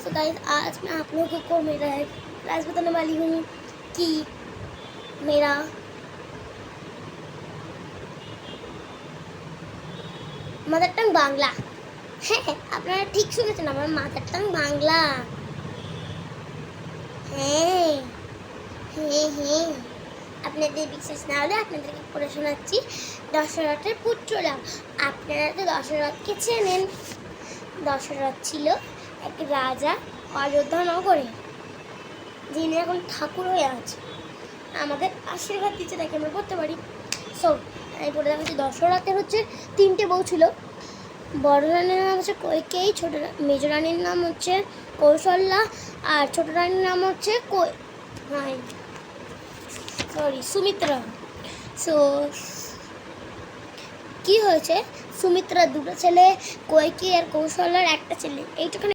तो गाइस आज मैं आप लोगों को मेरा एक क्लास बताने वाली हूँ कि मेरा মাদার টাং বাংলা। হ্যাঁ, আপনারা ঠিক শুনেছেন, আমার মাদার টাং বাংলা। হ্যাঁ হ্যাঁ হ্যাঁ, আপনাদের বিশ্বাস না হলে আপনাদেরকে পড়ে শোনাচ্ছি। দশরথের পুত্ররা, আপনারা তো দশরথকে চেনেন। দশরথ ছিল এক রাজা অযোধ্যা নগরে, যিনি এখন ঠাকুর হয়ে আছে, আমাদের আশীর্বাদ দিচ্ছে, তাকে আমরা করতে পারি। সো আমি বলে দেখাচ্ছি, দশরথের হচ্ছে 3টে বউ ছিল। বড় রানীর নাম হচ্ছে কইকেয়ী, মেজ রানীর নাম হচ্ছে কৌশল্যা, আর ছোট রানীর নাম হচ্ছে সুমিত্রা। সো কি হয়েছে, সুমিত্রার 2টো ছেলে, কইকেয়ী আর কৌশল্যার একটা ছেলে, এইটুখানি